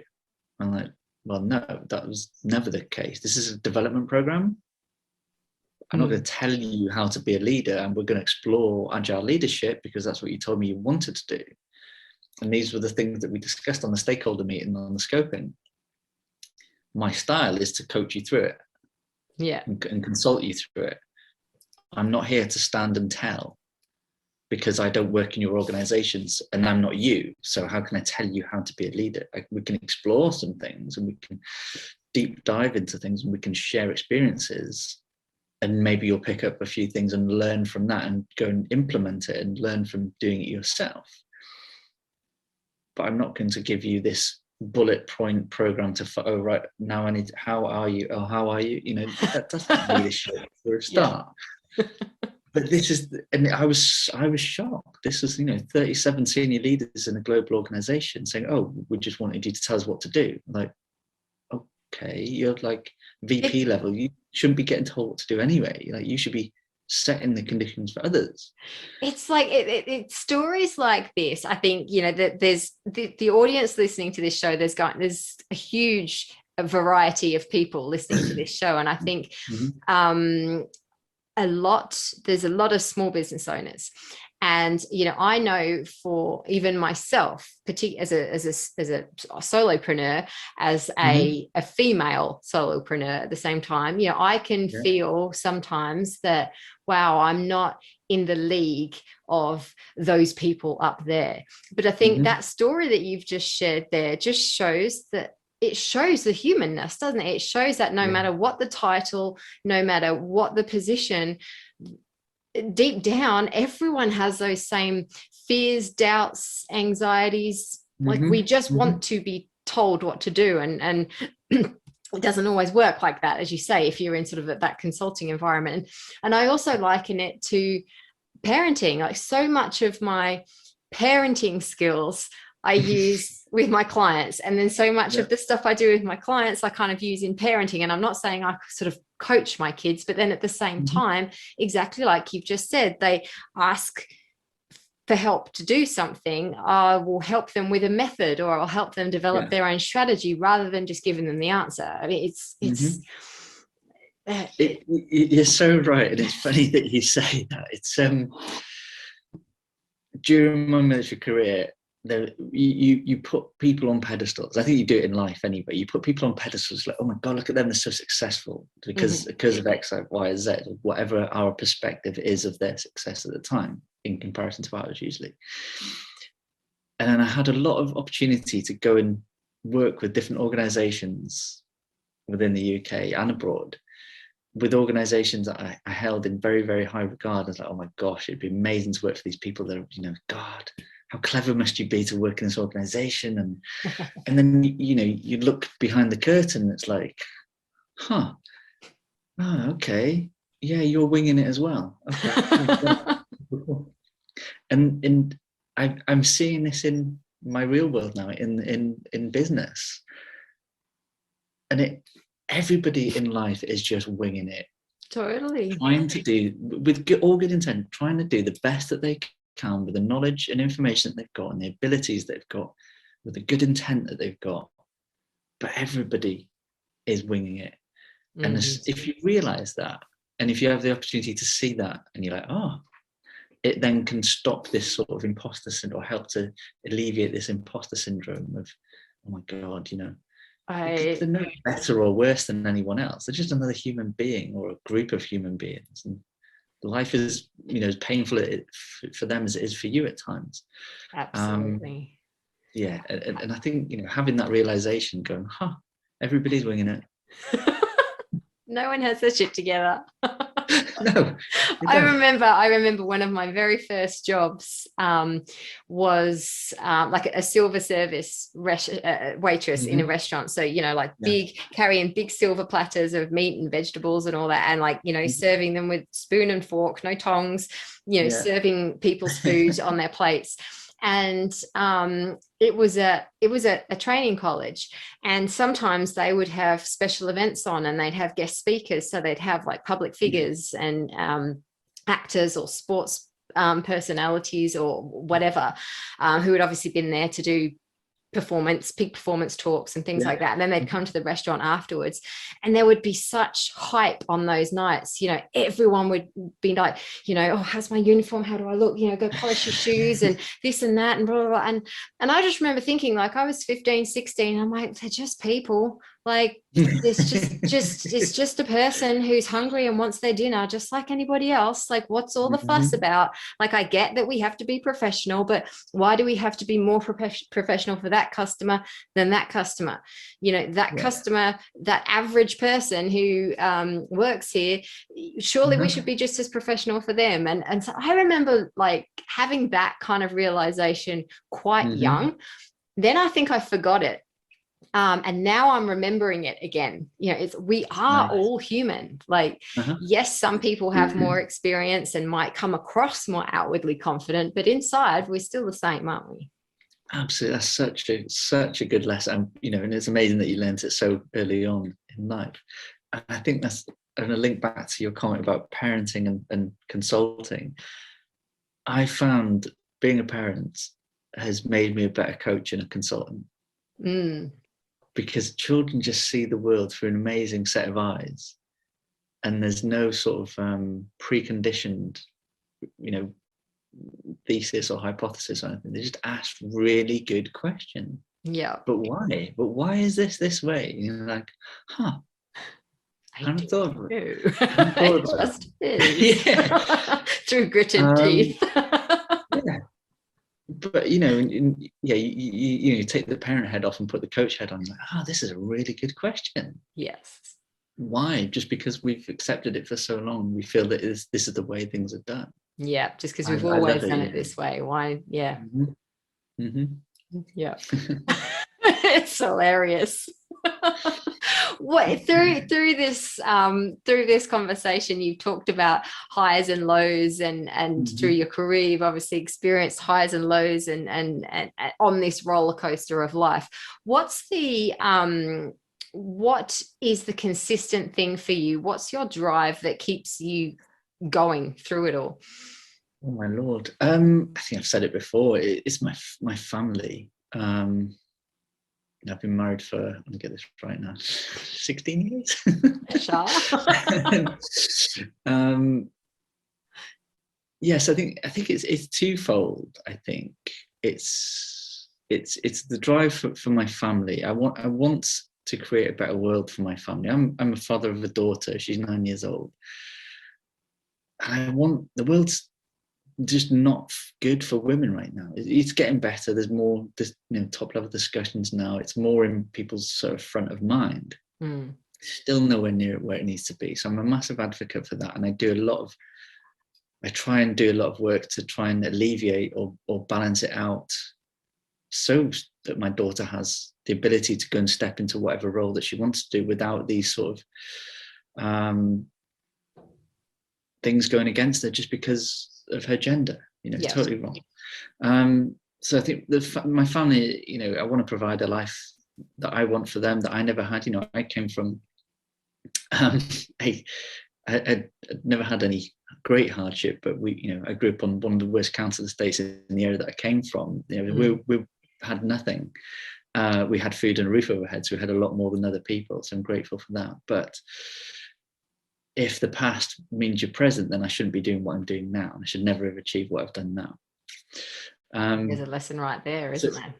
I'm like, well, no, that was never the case. This is a development program. I'm not going to tell you how to be a leader, and we're going to explore agile leadership because that's what you told me you wanted to do. And these were the things that we discussed on the stakeholder meeting, on the scoping. My style is to coach you through it, and consult you through it. I'm not here to stand and tell, because I don't work in your organizations and I'm not you. So how can I tell you how to be a leader? We can explore some things and we can deep dive into things and we can share experiences, and maybe you'll pick up a few things and learn from that and go and implement it and learn from doing it yourself. But I'm not going to give you this bullet point program to, right, now I need, how are you? Oh, how are you? That doesn't leadership for a start. But this is, and I was shocked. This was, 37 senior leaders in a global organization saying, oh, we just wanted you to tell us what to do. Like, okay, you're like VP level. You shouldn't be getting told what to do anyway. Like, you should be setting the conditions for others. It's like it's stories like this. I think, that there's the audience listening to this show, there's a huge variety of people listening to this show. And I think, there's a lot of small business owners, and I know for even myself, particularly as a solopreneur, as a female solopreneur at the same time, I can feel sometimes that, wow, I'm not in the league of those people up there. But I think that story that you've just shared there just shows that. It shows the humanness, doesn't it? It shows that no matter what the title, no matter what the position, deep down, everyone has those same fears, doubts, anxieties. Like, we just want to be told what to do. And it doesn't always work like that, as you say, if you're in sort of that consulting environment. And I also liken it to parenting. Like, so much of my parenting skills I use with my clients, and then so much of the stuff I do with my clients I kind of use in parenting. And I'm not saying I sort of coach my kids, but then at the same time, exactly like you've just said, they ask for help to do something, I will help them with a method, or I'll help them develop their own strategy rather than just giving them the answer. I mean, you're so right. And it's funny that you say that. It's during my military career, you put people on pedestals. I think you do it in life anyway. You put people on pedestals, like, oh my God, look at them, they're so successful because of X, Y, Z, whatever our perspective is of their success at the time in comparison to ours usually. And then I had a lot of opportunity to go and work with different organizations within the UK and abroad, with organizations that I held in very, very high regard. I was like, oh my gosh, it'd be amazing to work for these people that are, God, how clever must you be to work in this organization? And then, you know, you look behind the curtain, it's like, oh, okay. Yeah, you're winging it as well. Okay. And I'm seeing this in my real world now, in business. And everybody in life is just winging it. Totally. Trying to do, with all good intent, trying to do the best that they can with the knowledge and information that they've got and the abilities they've got, with the good intent that they've got. But everybody is winging it. And if you realize that, and if you have the opportunity to see that, and you're like, oh, it then can stop this sort of imposter syndrome, or help to alleviate this imposter syndrome of, oh my God, you know, they're no better or worse than anyone else. They're just another human being or a group of human beings. And life is, you know, as painful for them as it is for you at times. Absolutely. Yeah. And I think, you know, having that realization, going, everybody's winging it. No one has their shit together. No, I remember one of my very first jobs was like a silver service waitress in a restaurant. So, you know, like carrying big silver platters of meat and vegetables and all that, and like, you know, serving them with spoon and fork, no tongs, you know, serving people's food on their plates. And it was a training college, and sometimes they would have special events on, and they'd have guest speakers. So they'd have like public figures and actors or sports personalities or whatever, who had obviously been there to do peak performance talks and things like that. And then they'd come to the restaurant afterwards, and there would be such hype on those nights. You know, everyone would be like, you know, oh, how's my uniform? How do I look? You know, go polish your shoes and this and that and blah, blah, blah. And I just remember thinking, like, I was 15, 16. I'm like, they're just people. Like, it's just a person who's hungry and wants their dinner, just like anybody else. Like, what's all the fuss about? Like, I get that we have to be professional, but why do we have to be more professional for that customer than that customer? You know, that customer, that average person who works here, surely we should be just as professional for them. And so I remember like having that kind of realization quite young. Then I think I forgot it. And now I'm remembering it again. You know, we are all human. Like, yes, some people have more experience and might come across more outwardly confident, but inside we're still the same, aren't we? Absolutely. That's such a good lesson. You know, and it's amazing that you learned it so early on in life. And I think that's going to link back to your comment about parenting and consulting. I found being a parent has made me a better coach and a consultant. Because children just see the world through an amazing set of eyes, and there's no sort of preconditioned, you know, thesis or hypothesis or anything. They just ask really good questions. Yeah. But why? But why is this way? You know, like, I haven't thought of it. It just is. Through gritted teeth. But you know, you take the parent head off and put the coach head on. You're like, this is a really good question. Yes. Why? Just because we've accepted it for so long, we feel that this is the way things are done. Yeah, just because we've always done it this way. Why? Yeah. Yeah. It's hilarious. What through this conversation, you've talked about highs and lows, and through your career, you've obviously experienced highs and lows, and on this roller coaster of life. What is the consistent thing for you? What's your drive that keeps you going through it all? Oh my Lord. I think I've said it before. It's my family. I've been married for, let me get this right now, 16 years. Yes, I think it's twofold. I think it's the drive for my family. I want to create a better world for my family. I'm a father of a daughter. She's 9 years old. And I want the world's just not good for women right now. It's getting better. There's more, top level discussions now. It's more in people's sort of front of mind. Still nowhere near where it needs to be. So I'm a massive advocate for that, and I do a lot I try and do a lot of work to try and alleviate or balance it out, so that my daughter has the ability to go and step into whatever role that she wants to do without these sort of things going against her just because of her gender. It's totally wrong. So I think my family, I want to provide a life that I want for them that I never had. I came from, I'd never had any great hardship, but I grew up on one of the worst council estates in the area that I came from. We had nothing. We had food and a roof over our heads. So we had a lot more than other people. So I'm grateful for that. But if the past means your present, then I shouldn't be doing what I'm doing now. I should never have achieved what I've done now. There's a lesson right there, isn't there?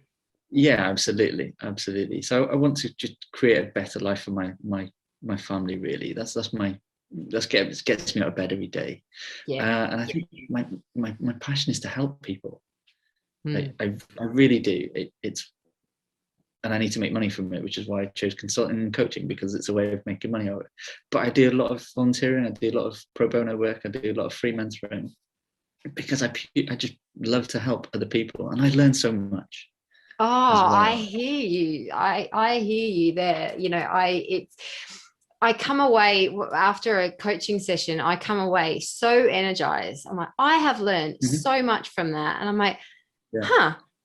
Yeah, absolutely. So I want to just create a better life for my family. Really, that's gets me out of bed every day. And I think my passion is to help people. I really do. And I need to make money from it, which is why I chose consulting and coaching, because it's a way of making money out of it. But I do a lot of volunteering. I do a lot of pro bono work. I do a lot of free mentoring, because I just love to help other people, and I learn so much. Oh, I hear you. I hear you there. I come away after a coaching session, I come away so energized. I'm like, I have learned so much from that. And I'm like,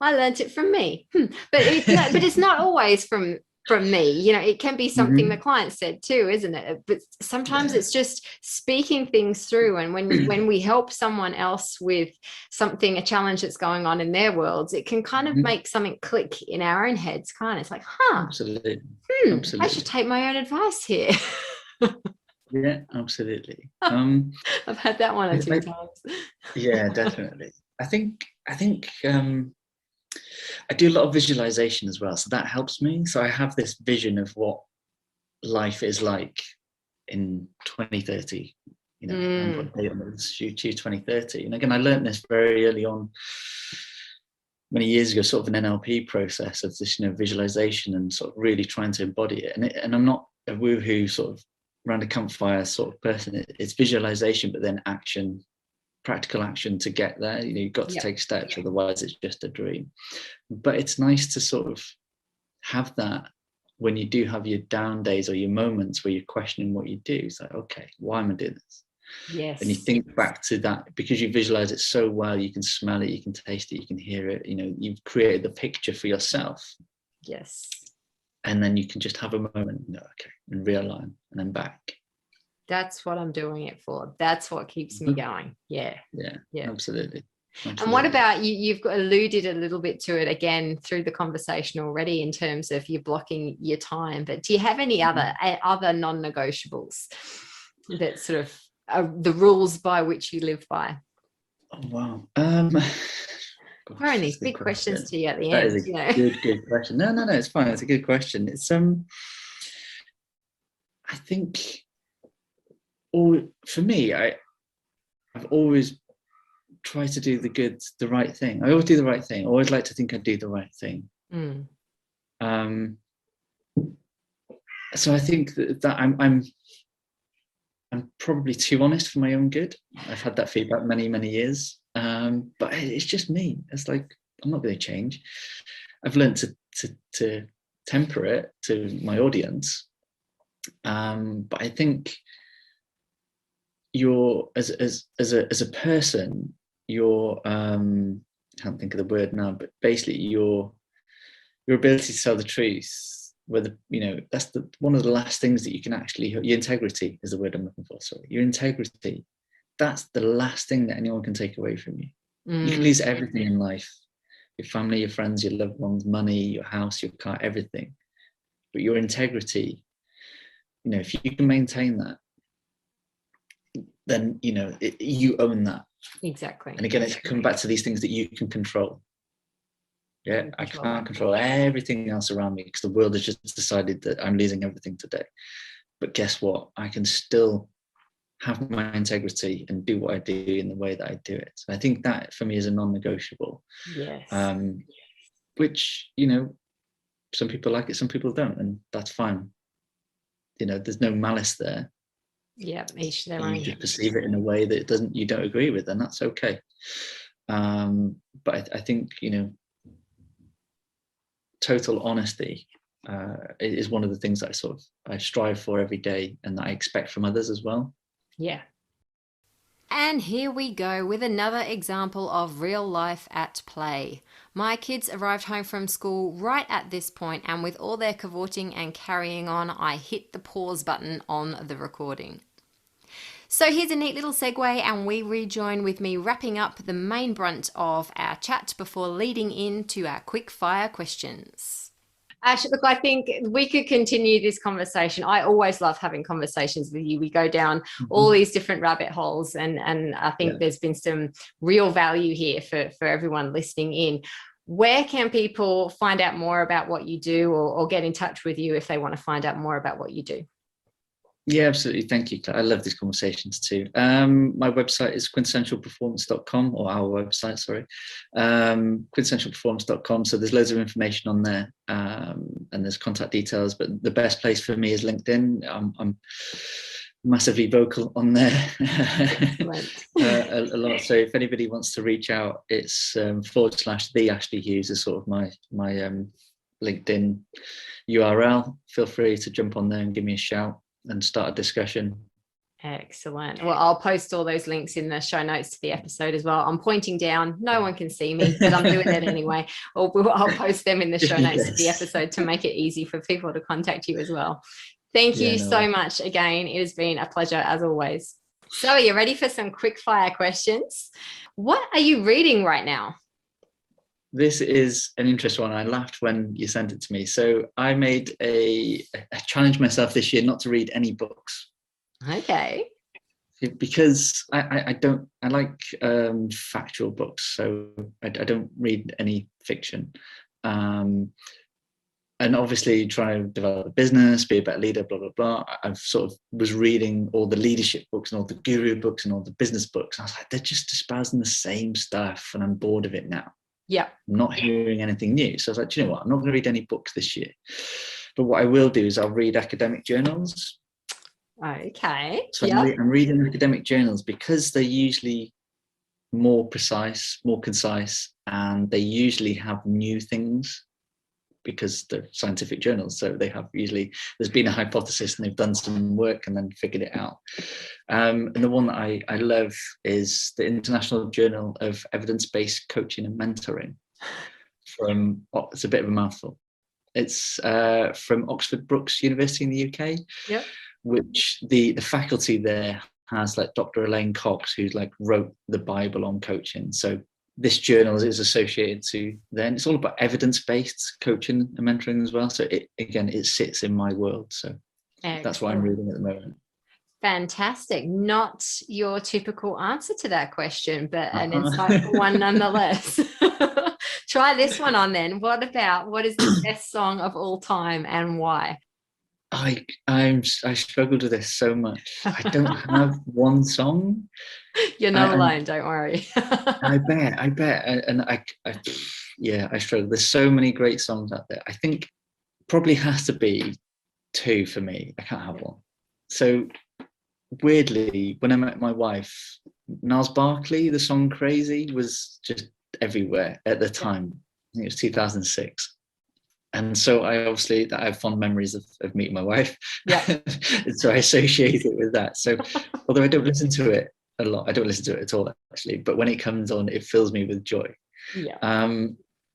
I learned it from me. But it's not always from me. It can be something the client said too, isn't it? But sometimes it's just speaking things through. And when we help someone else with something, a challenge that's going on in their worlds, it can kind of make something click in our own heads. It's like, absolutely. I should take my own advice here. Yeah, absolutely. I've had that one or two times. Yeah, definitely. I think I do a lot of visualization as well, so that helps me. So I have this vision of what life is like in 2030. I'm putting a date on this, 2030. And again, I learned this very early on, many years ago, sort of an NLP process of this, visualization, and sort of really trying to embody it. And I'm not a woohoo sort of around a campfire sort of person. It's visualization, but then action, practical action to get there. You've got to take steps, otherwise it's just a dream. But it's nice to sort of have that when you do have your down days or your moments where you're questioning what you do. It's like, okay, why am I doing this? Yes. And you think back to that, because you visualize it so well, you can smell it, you can taste it, you can hear it, you've created the picture for yourself. Yes. And then you can just have a moment, okay, and realign, and then back. That's what I'm doing it for. That's what keeps me going. Yeah, Absolutely. And what about you? You've alluded a little bit to it again through the conversation already in terms of you blocking your time, but do you have any other non-negotiables that sort of are the rules by which you live by? Oh, wow. Throwing these big questions to you at the end. That is a good question. No, it's fine. It's a good question. It's I think, for me, I've always tried to do the right thing. I always do the right thing. I always like to think I do the right thing. So I think that I'm probably too honest for my own good. I've had that feedback many years, but it's just me. It's like, I'm not going to change. I've learned to temper it to my audience, but I think you're as a person, you're I can't think of the word now, but basically your ability to tell the truth, whether that's one of the last things that you can actually, your integrity is the word I'm looking for. Sorry, your integrity. That's the last thing that anyone can take away from you. You can lose everything in life, your family, your friends, your loved ones, money, your house, your car, everything. But your integrity, if you can maintain that, then you own that. Exactly. And again, it's come back to these things that you can control. Yeah, I can't control everything else around me because the world has just decided that I'm losing everything today. But guess what? I can still have my integrity and do what I do in the way that I do it. So I think that for me is a non-negotiable. Yes. Which, some people like it, some people don't, and that's fine. There's no malice there. Yeah, each their You own. just perceive it in a way that you don't agree with, and that's okay. But I think, total honesty is one of the things that I strive for every day, and that I expect from others as well. Yeah. And here we go with another example of real life at play. My kids arrived home from school right at this point, and with all their cavorting and carrying on, I hit the pause button on the recording. So here's a neat little segue, and we rejoin with me wrapping up the main brunt of our chat before leading into our quick fire questions. Ash, look, I think we could continue this conversation. I always love having conversations with you. We go down all these different rabbit holes, and I think there's been some real value here for everyone listening in. Where can people find out more about what you do, or get in touch with you if they want to find out more about what you do? Yeah, absolutely. Thank you, Claire. I love these conversations too. My website is quintessentialperformance.com, or our website, sorry, quintessentialperformance.com. So there's loads of information on there, and there's contact details. But the best place for me is LinkedIn. I'm massively vocal on there a lot. So if anybody wants to reach out, it's / the Ashley Hughes is sort of my LinkedIn URL. Feel free to jump on there and give me a shout and start a discussion. Excellent. Well, I'll post all those links in the show notes to the episode as well. I'm pointing down. No one can see me, but I'm doing it anyway. I'll post them in the show notes of the episode to make it easy for people to contact you as well. Thank you so much again. It has been a pleasure as always. So are you ready for some quick fire questions? What are you reading right now? This is an interesting one. I laughed when you sent it to me. So I made I challenged myself this year not to read any books. Okay. Because I like factual books, so I don't read any fiction. And obviously trying to develop a business, be a better leader, blah, blah, blah. I've sort of was reading all the leadership books and all the guru books and all the business books. And I was like, they're just espousing the same stuff, and I'm bored of it now. Yeah. I'm not hearing anything new. So I was like, do you know what? I'm not going to read any books this year. But what I will do is I'll read academic journals. Okay. So I'm reading academic journals because they're usually more precise, more concise, and they usually have new things because they're scientific journals. So they have there's been a hypothesis and they've done some work and then figured it out. And the one that I love is the International Journal of Evidence-Based Coaching and Mentoring it's a bit of a mouthful. It's from Oxford Brookes University in the UK, which the faculty there has like Dr. Elaine Cox, who's like wrote the Bible on coaching. So this journal is associated to then. It's all about evidence-based coaching and mentoring as well. So it sits in my world. So that's what I'm reading at the moment. Fantastic. Not your typical answer to that question, but an insightful one nonetheless. Try this one on then. What is the best song of all time and why? I struggled with this so much. I don't have one song. You're not alone, don't worry. I bet. And I struggle. There's so many great songs out there. I think probably has to be two for me. I can't have one. So weirdly, when I met my wife, Niles Barkley, the song Crazy was just everywhere at the time. I think it was 2006. And so I have fond memories of meeting my wife. Yeah. So I associate it with that. So although I don't listen to it a lot, I don't listen to it at all actually, but when it comes on, it fills me with joy. Yeah.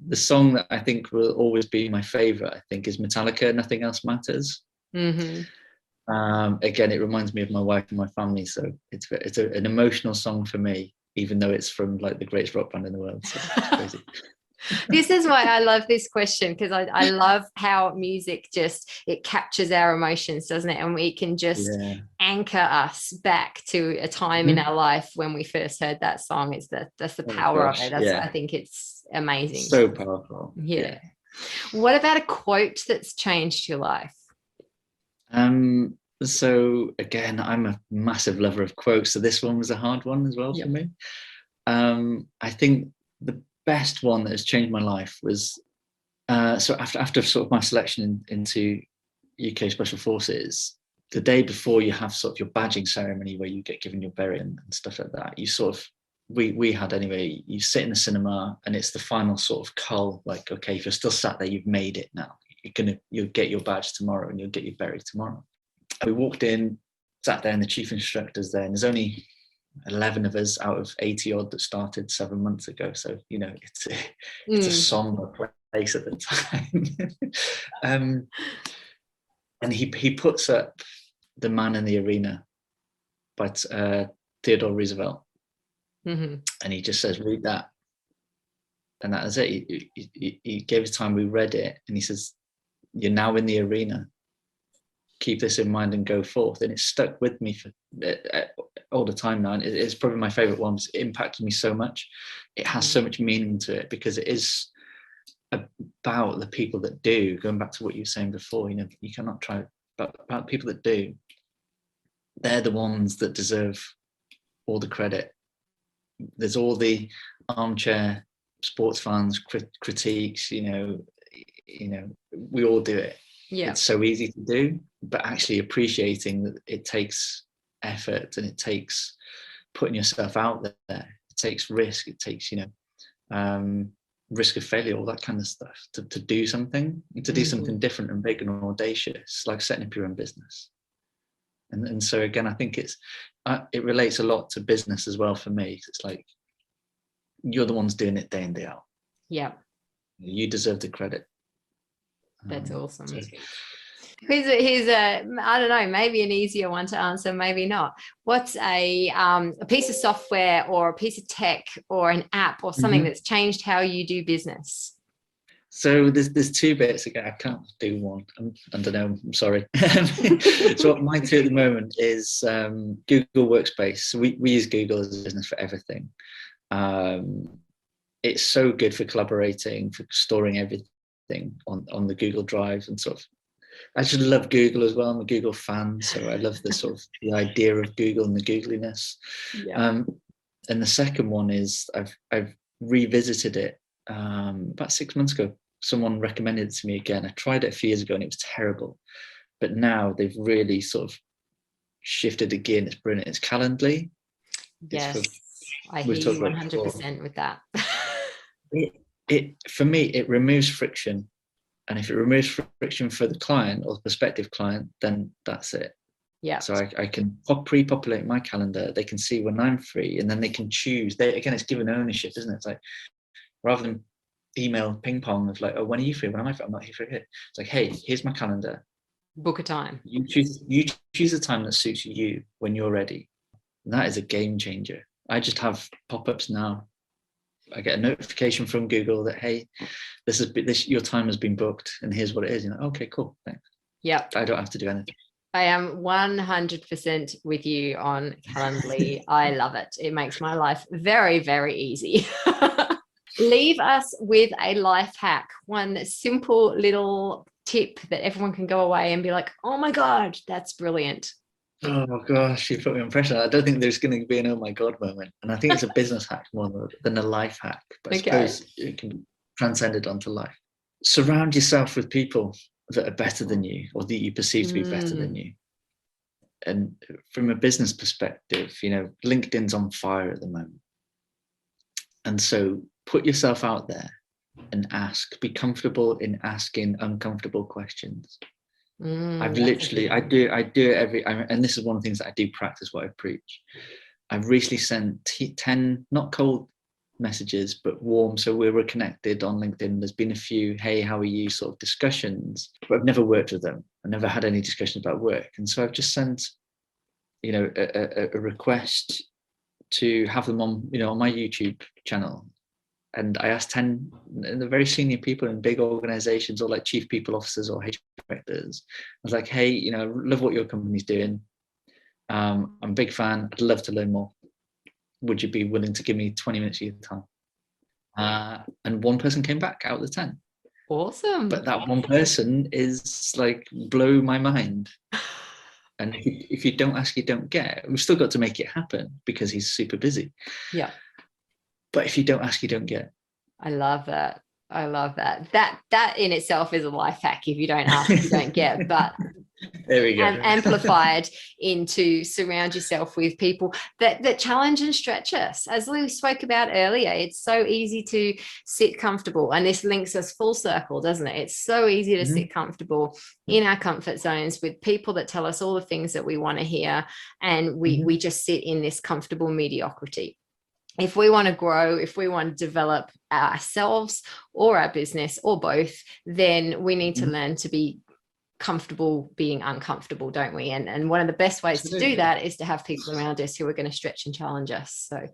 The song that I think will always be my favorite, I think, is Metallica, Nothing Else Matters. Mm-hmm. Again, it reminds me of my wife and my family. So it's an emotional song for me, even though it's from like the greatest rock band in the world. So it's crazy. This is why I love this question, because I love how music it captures our emotions, doesn't it? And we can just anchor us back to a time in our life when we first heard that song. That's the power of it. I think it's amazing. So powerful. Yeah. What about a quote that's changed your life? So again, I'm a massive lover of quotes. So this one was a hard one as well for me. I think the best one that has changed my life was so after sort of my selection into UK Special Forces, the day before you have sort of your badging ceremony where you get given your beret and stuff like that, you sort of, we had anyway, you sit in the cinema and it's the final sort of cull, like, okay, if you're still sat there, you've made it now. You'll get your badge tomorrow and you'll get your beret tomorrow. And we walked in, sat there, and the chief instructor's there, and there's only 11 of us out of 80 odd that started 7 months ago. So, you know, it's a somber place at the time. And he puts up The Man in the Arena by Theodore Roosevelt. Mm-hmm. And he just says, read that. And that was it. He gave us time, we read it, and he says, you're now in the arena. Keep this in mind and go forth. And it stuck with me for all the time now. And it's probably my favorite one. It impacted me so much. It has so much meaning to it because it is about the people that do. Going back to what you were saying before, you know, you cannot try, but about people that do. They're the ones that deserve all the credit. There's all the armchair sports fans critiques, you know, we all do it. Yeah, it's so easy to do, but actually appreciating that it takes effort and it takes putting yourself out there. It takes risk. It takes, you know, risk of failure, all that kind of stuff to do something, to do something different and big and audacious, like setting up your own business. And so again, I think it relates a lot to business as well for me. It's like you're the ones doing it day in, day out. Yeah, you deserve the credit. That's awesome. So, here's a I don't know, maybe an easier one to answer, maybe not. What's a piece of software or a piece of tech or an app or something that's changed how you do business? So there's two bits. Again, I can't do one. I don't know. I'm sorry. So what my two at the moment is Google Workspace. So we use Google as a business for everything. It's so good for collaborating, for storing everything on the Google Drive and sort of. I just love Google as well. I'm a Google fan, so I love the sort of the idea of Google and the Googliness. Yeah. And the second one is I've revisited it about 6 months ago. Someone recommended it to me again. I tried it a few years ago and it was terrible, but now they've really sort of shifted again. It's brilliant. It's Calendly. Yes, I hear you 100% with that. It for me, it removes friction. And if it removes friction for the client or the prospective client, then that's it. Yeah. So I can pre-populate my calendar. They can see when I'm free, and then they can choose. Again, it's given ownership, isn't it? It's like rather than email ping pong of like, oh, when are you free? When am I free? I'm not here for it. It's like, hey, here's my calendar. Book a time. You choose the time that suits you when you're ready. And that is a game changer. I just have pop-ups now. I get a notification from Google that, hey, your time has been booked and here's what it is. You know, okay, cool, thanks. Yeah. I don't have to do anything. I am 100% with you on Calendly. I love it. It makes my life very, very easy. Leave us with a life hack, one simple little tip that everyone can go away and be like, oh my God, that's brilliant. Oh gosh, you put me on pressure. I don't think there's going to be an oh my God moment. And I think it's a business hack more than a life hack. But I suppose it can be transcended onto life. Surround yourself with people that are better than you or that you perceive to be better than you. And from a business perspective, you know, LinkedIn's on fire at the moment. And so put yourself out there and be comfortable in asking uncomfortable questions. I've literally, I do it and this is one of the things that I do practice what I preach. I've recently sent 10, not cold messages, but warm. So we were connected on LinkedIn. There's been a few, hey, how are you sort of discussions, but I've never worked with them. I've never had any discussions about work. And so I've just sent, you know, a request to have them on, you know, on my YouTube channel. And I asked 10 the very senior people in big organizations or like chief people officers or HR directors. I was like, hey, you know, love what your company's doing. I'm a big fan. I'd love to learn more. Would you be willing to give me 20 minutes of your time? And one person came back out of the 10. Awesome. But that one person is like, blow my mind. And if you don't ask, you don't get. We've still got to make it happen because he's super busy. Yeah. But if you don't ask, you don't get. I love that. I love that. That in itself is a life hack. If you don't ask, you don't get. But There we go. Amplified into surround yourself with people that challenge and stretch us. As we spoke about earlier, it's so easy to sit comfortable, and this links us full circle, doesn't it? It's so easy to sit comfortable in our comfort zones with people that tell us all the things that we want to hear, and we just sit in this comfortable mediocrity. If we want to grow, if we want to develop ourselves or our business or both, then we need to learn to be comfortable being uncomfortable, don't we? And one of the best ways to do that is to have people around us who are going to stretch and challenge us. So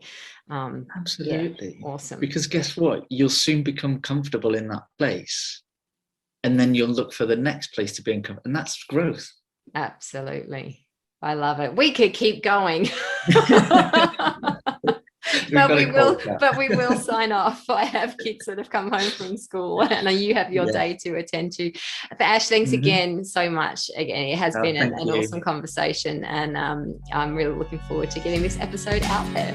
absolutely. Yeah, awesome. Because guess what? You'll soon become comfortable in that place. And then you'll look for the next place to be uncomfortable. And that's growth. Absolutely. I love it. We could keep going. But we will sign off. I have kids that have come home from school, and you have your day to attend to. But Ash, thanks again so much. Again, it has been an awesome conversation, and I'm really looking forward to getting this episode out there.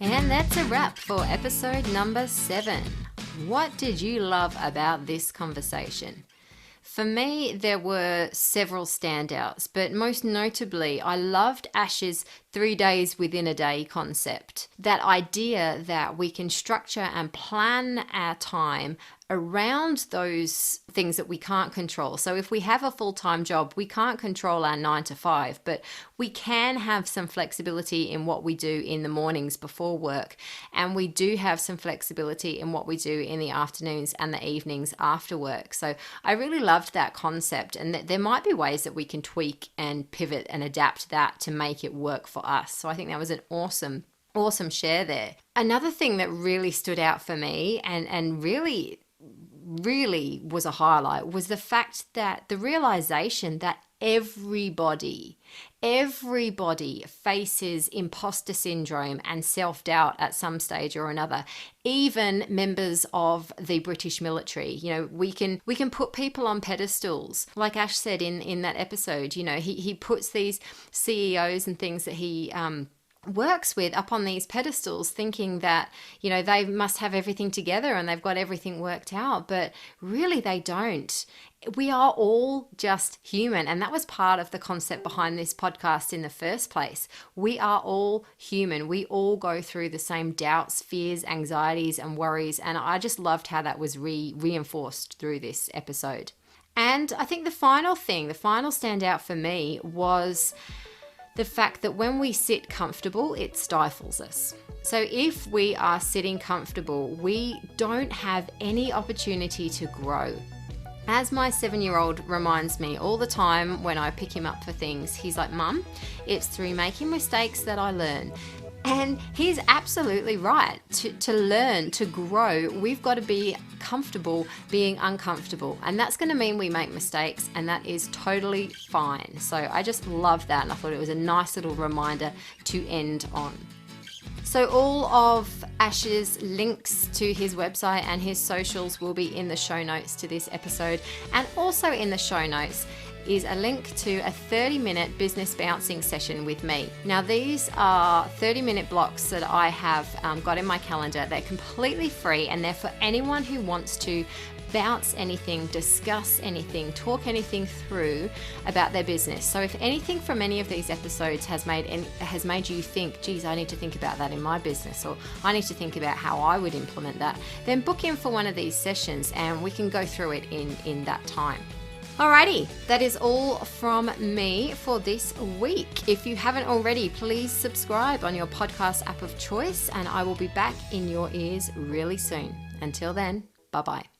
And that's a wrap for episode number 7. What did you love about this conversation? For me, there were several standouts, but most notably, I loved Ash's 3 days within a day concept. That idea that we can structure and plan our time around those things that we can't control. So if we have a full-time job, we can't control our 9 to 5, but we can have some flexibility in what we do in the mornings before work. And we do have some flexibility in what we do in the afternoons and the evenings after work. So I really loved that concept, and that there might be ways that we can tweak and pivot and adapt that to make it work for us. So I think that was an awesome share there. Another thing that really stood out for me and really was a highlight was the fact that the realization that everybody faces imposter syndrome and self-doubt at some stage or another, even members of the British military. You know, we can put people on pedestals. Like Ash said in that episode, you know, he puts these CEOs and things that he works with up on these pedestals, thinking that, you know, they must have everything together and they've got everything worked out, but really they don't. We are all just human, and that was part of the concept behind this podcast in the first place. We are all human. We all go through the same doubts, fears, anxieties, and worries, and I just loved how that was reinforced through this episode. And I think the final standout for me was the fact that when we sit comfortable, it stifles us. So if we are sitting comfortable, we don't have any opportunity to grow. As my 7-year-old reminds me all the time when I pick him up for things, he's like, "Mum, it's through making mistakes that I learn." And he's absolutely right. To learn, to grow, we've got to be comfortable being uncomfortable. And that's going to mean we make mistakes, and that is totally fine. So I just love that, and I thought it was a nice little reminder to end on. So all of Ash's links to his website and his socials will be in the show notes to this episode. And also in the show notes is a link to a 30-minute business bouncing session with me. Now, these are 30-minute blocks that I have got in my calendar. They're completely free, and they're for anyone who wants to bounce anything, discuss anything, talk anything through about their business. So if anything from any of these episodes has made you think, geez, I need to think about that in my business, or I need to think about how I would implement that, then book in for one of these sessions and we can go through it in that time. Alrighty, that is all from me for this week. If you haven't already, please subscribe on your podcast app of choice, and I will be back in your ears really soon. Until then, bye-bye.